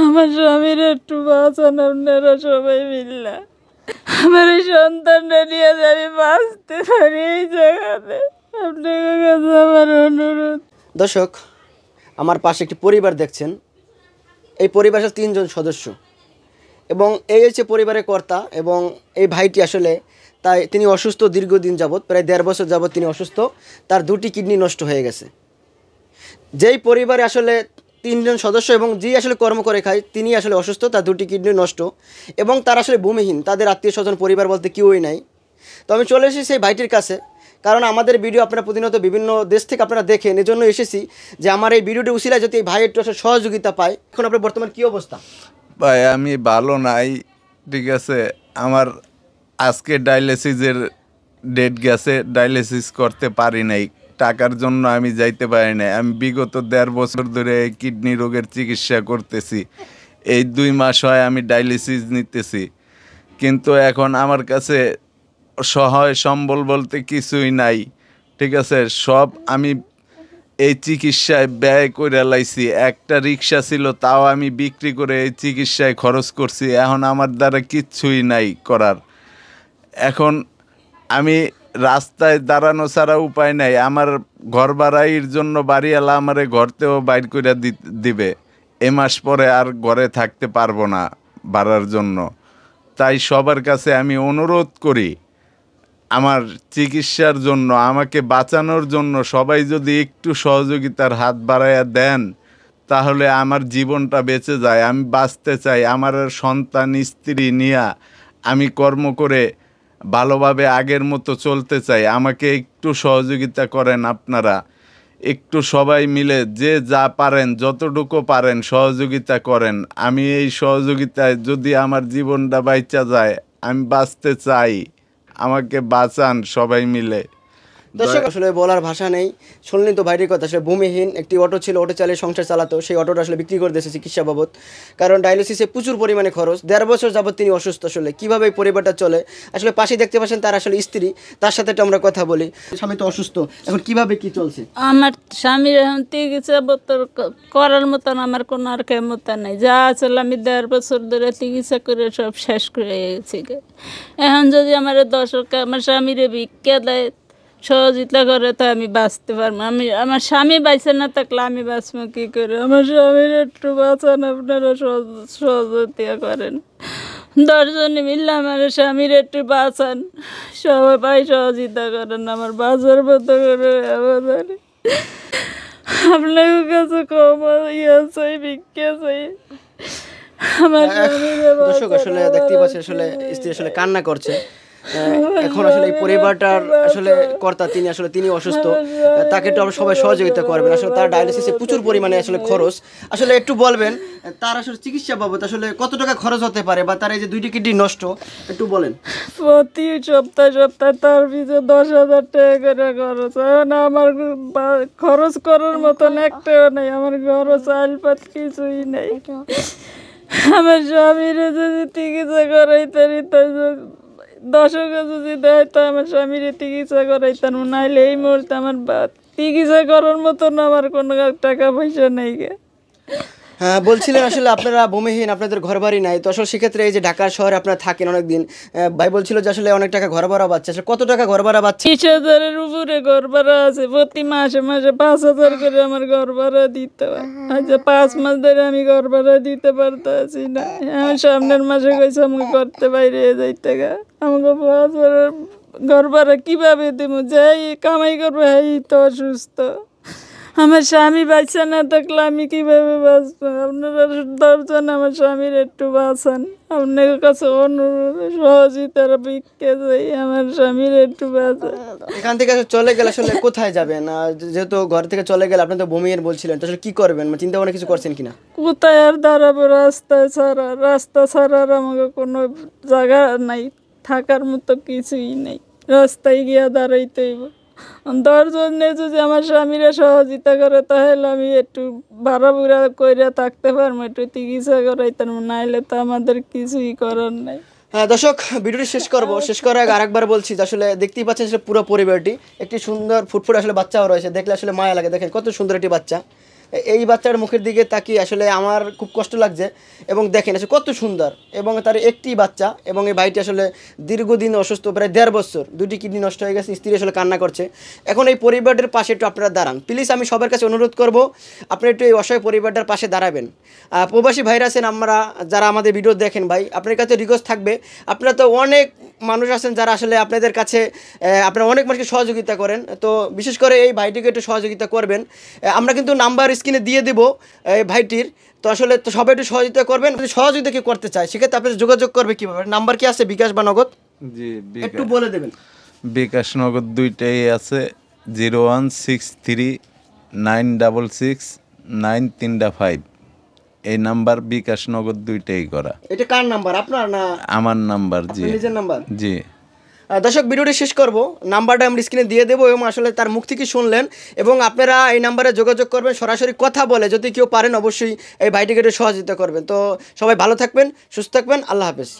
আমার স্বামীর একটু বাঁচান আপনারা সবাই মিল্লা। আমার এই সন্তানটা নিয়ে যে আমি বাঁচতে পারি এই জায়গাতে, আপনাদের কাছে আমার অনুরোধ। দর্শক, আমার পাশে একটি পরিবার দেখছেন। এই পরিবারের 3 জন সদস্য এবং এই হচ্ছে পরিবারের কর্তা। এবং এই ভাইটি আসলে তিনি অসুস্থ দীর্ঘদিন যাবৎ, প্রায় 1.5 বছর যাবৎ তিনি অসুস্থ। তার 2টি কিডনি নষ্ট হয়ে গেছে। যেই পরিবারে আসলে 3 জন সদস্য এবং যিনি আসলে কর্ম করে খায় তিনি আসলে অসুস্থ, তার 2টি কিডনি নষ্ট এবং তারা আসলে ভূমিহীন, তাদের আত্মীয় স্বজন পরিবার বলতে কেউই নাই। তো আমি চলে এসেছি সেই ভাইটির কাছে, কারণ আমাদের ভিডিও আপনারা প্রতিনিয়ত বিভিন্ন দেশ থেকে আপনারা দেখেন, এজন্য এসেছি যে আমার এই ভিডিওটি উছিলায় যদি এই ভাই একটু আসলে সহযোগিতা পায়। এখন আপনার বর্তমান কী অবস্থা? ভাই আমি ভালো নাই, ঠিক আছে। আমার আজকে ডায়ালিসিসের ডেট গেছে, ডায়ালিসিস করতে পারি নাই, টাকার জন্য আমি যাইতে পারি নাই। আমি বিগত 1.5 বছর ধরে কিডনি রোগের চিকিৎসা করতেছি। এই 2 মাস হয় আমি ডায়ালিসিস নিতেছি, কিন্তু এখন আমার কাছে সহায় সম্বল বলতে কিছুই নাই, ঠিক আছে। সব আমি এই চিকিৎসায় ব্যয় করে লাইছি। একটা রিক্সা ছিল, তাও আমি বিক্রি করে এই চিকিৎসায় খরচ করছি। এখন আমার দ্বারা কিচ্ছুই নাই করার। এখন আমি রাস্তায় দাঁড়ানো ছাড়া উপায় নাই। আমার ঘর ভাড়াইয়ের জন্য বাড়িওয়ালা আমারে ঘরতেও বাইর করে দিবে। এ মাস পরে আর ঘরে থাকতে পারবো না ভাড়ার জন্য। তাই সবার কাছে আমি অনুরোধ করি, আমার চিকিৎসার জন্য, আমাকে বাঁচানোর জন্য সবাই যদি একটু সহযোগিতার হাত বাড়াইয়া দেন, তাহলে আমার জীবনটা বেঁচে যায়। আমি বাঁচতে চাই, আমার সন্তান স্ত্রী নিয়ে আমি কর্ম করে ভালোভাবে আগের মতো চলতে চাই। আমাকে একটু সহযোগিতা করেন আপনারা, একটু সবাই মিলে যে যা পারেন, যতটুকু পারেন সহযোগিতা করেন। আমি এই সহযোগিতায় যদি আমার জীবনটা বাইচা যায়, আমি বাঁচতে চাই। আমাকে বাঁচান সবাই মিলে। দর্শক, আসলে বলার ভাষা নেই। শুনলেন তো ভাইটির কথা। আসলে ভূমিহীন, একটি অটো ছিল, অটো চালিয়ে সংসার চালাতো। সেই অটোটা আসলে বিক্রি করে দিয়েছে চিকিৎসা বাবদ, কারণ ডায়ালিসিসে প্রচুর পরিমাণে খরচ। 1.5 বছর যাবৎ তিনি অসুস্থ। আসলে কীভাবে এই পরিবারটা চলে, আসলে পাশে দেখতে পাচ্ছেন তার আসলে স্ত্রী, তার সাথে একটু আমরা কথা বলি। স্বামী তো অসুস্থ, এখন কিভাবে কি চলছে? আমার স্বামীর এখন চিকিৎসা করার মতন আমার কোনো আর ক্ষমতা নেই। যা আসলে আমি 1.5 বছর ধরে চিকিৎসা করে সব শেষ করে গেছি। এখন যদি আমার দর্শক আমার স্বামীরে ভিক্ষা দেয়, সহযোগিতা করে, তো আমি বাঁচতে পারবো। আমার স্বামী বাইসে না থাকলে আমি বাঁচবো কী করে? আমার স্বামীর একটু বাঁচান, আপনারা সহযোগিতা করেন। 10 জনে মিললে আমার স্বামীর একটু বাঁচান, সবাই সহযোগিতা করেন, আমার বাঁচার মতো করে আমাদের আপনার কাছে কম চাই, ভিক্ষা চাই। আমার দর্শক, আসলে দেখতেই পাচ্ছি আসলে স্ত্রী আসলে কান্না করছে। এখন আসলে এই পরিবারটার আসলে কর্তা তিনি অসুস্থ, তাকে একটু আমরা সবাই সহযোগিতা করবেন। আসলে তার ডায়ালিসিসে প্রচুর পরিমাণে আসলে খরচ। আসলে একটু বলবেন তার আসলে চিকিৎসা বাবদ আসলে কত টাকা খরচ হতে পারে, বা তার এই যে 2টি কিডনি নষ্ট, একটু বলেন। প্রতি সপ্তাহে তার পিছনে 10,000 টাকা করে খরচ। এখন আমার খরচ করার মতন একটাও নেই। আমার ঘর চাল পাত কিছুই নেই। আমার স্বামীর যদি চিকিৎসা করাইতে 10 যদি দেয়, তো আমার স্বামীর চিকিৎসা করাইতাম। নাইলে এই মুহূর্তে আমার চিকিৎসা করার মতন আমার কোনো টাকা পয়সা নেই। হ্যাঁ, বলছিলেন আসলে আপনারা ভূমিহীন, আপনাদের ঘর বাড়ি নাই। তো আসলে সেক্ষেত্রে এই যে ঢাকা শহরে আপনারা থাকেন অনেকদিন, ভাই বলছিল যে আসলে অনেক টাকা ঘর ভাড়া পাচ্ছে। আসলে কত টাকা ঘর ভাড়া পাচ্ছে? 30,000-এর উপরে ঘর ভাড়া আছে। প্রতি মাসে মাসে 5,000 করে আমার ঘর ভাড়া দিতে হয়। আচ্ছা, 5 মাস ধরে আমি ঘর ভাড়া দিতে পারতেছি না। আমি সামনের মাসে কইছি আমাকে করতে বাইরে যাইতে গা, আমাকে 5,000 ঘর ভাড়া কীভাবে দেব? যাই কামাই করবো, এই তো অসুস্থ। আমার স্বামী বাঁচা না থাকলে আমি কীভাবে বাঁচবো? আপনারা 10 জন আমার স্বামীর একটু বাঁচান। আপনার কাছে অনুরোধ, সহযোগিতার ভিক্ষা চাই, আমার স্বামীর একটু বাঁচান। এখান থেকে চলে গেলে আসলে কোথায় যাবেন? যেহেতু ঘর থেকে চলে গেলে আপনি তো ভূমিহীন বলছিলেন, তো আসলে কী করবেন? চিন্তা ভাবনা কিছু করছেন কিনা? কোথায় আর দাঁড়াবো? রাস্তা ছাড়ার আমাকে কোনো জায়গা নাই, থাকার মতো কিছুই নেই। রাস্তায় গিয়া দাঁড়াইতে হইব। 10 জনে যদি আমার স্বামীরা সহযোগিতা করে, তাহলে আমি একটু ভাড়া বুড়া করে থাকতে পারবো, একটু চিকিৎসা করাইতাম। নাইলে তো আমাদের কিছুই করার নাই। হ্যাঁ দর্শক, ভিডিওটি শেষ করার আগে আরেকবার বলছি যে আসলে দেখতেই পাচ্ছেন আসলে পুরো পরিবারটি, একটি সুন্দর ফুটফুট আসলে বাচ্চাও রয়েছে। দেখলে আসলে মায়া লাগে। দেখেন কত সুন্দর একটি বাচ্চা। এই বাচ্চার মুখের দিকে তাকিয়ে আসলে আমার খুব কষ্ট লাগছে। এবং দেখেন আসলে কত সুন্দর, এবং তার একটি বাচ্চা, এবং এই ভাইটি আসলে দীর্ঘদিন অসুস্থ, প্রায় 1.5 বছর, 2টি কিডনি নষ্ট হয়ে গেছে, স্ত্রী আসলে কান্না করছে। এখন এই পরিবারটার পাশে একটু আপনারা দাঁড়ান প্লিজ, আমি সবার কাছে অনুরোধ করব আপনারা একটু এই অসহায় পরিবারটার পাশে দাঁড়াবেন। প্রবাসী ভাইরা আছেন, আমরা যারা আমাদের ভিডিও দেখেন ভাই, আপনার কাছে রিকোয়েস্ট থাকবে, আপনারা তো অনেক মানুষ আছেন যারা আসলে আপনাদের কাছে আপনারা অনেক মানুষকে সহযোগিতা করেন, তো বিশেষ করে এই ভাইটিকে একটু সহযোগিতা করবেন। আমরা কিন্তু নাম্বার স্ক্রিনে দিয়ে দেবো এই ভাইটির, তো আসলে তো সবাই একটু সহযোগিতা করবেন। যদি সহযোগিতা কেউ করতে চায় সেক্ষেত্রে আপনাদের যোগাযোগ করবে কীভাবে? নাম্বার কি আছে, বিকাশ বা নগদ? জি, একটু বলে দেবেন। বিকাশ নগদ দুইটাই আছে, 01639669355। এই নাম্বার বিকাশ নগদ দুইটাই করা। এটা কার নাম্বার, আপনার না আমার নাম্বার? জি, আপনার নিজের নাম্বার? জি। দর্শক, ভিডিওটি শেষ করব, নাম্বারটা আমরা স্ক্রিনে দিয়ে দেবো, এবং আসলে তার মুখ থেকে শুনলেন, এবং আপনারা এই নাম্বারে যোগাযোগ করবেন, সরাসরি কথা বলে যদি কেউ পারেন অবশ্যই এই ভাইটিকে একটু সহযোগিতা করবেন। তো সবাই ভালো থাকবেন, সুস্থ থাকবেন, আল্লাহ হাফেজ।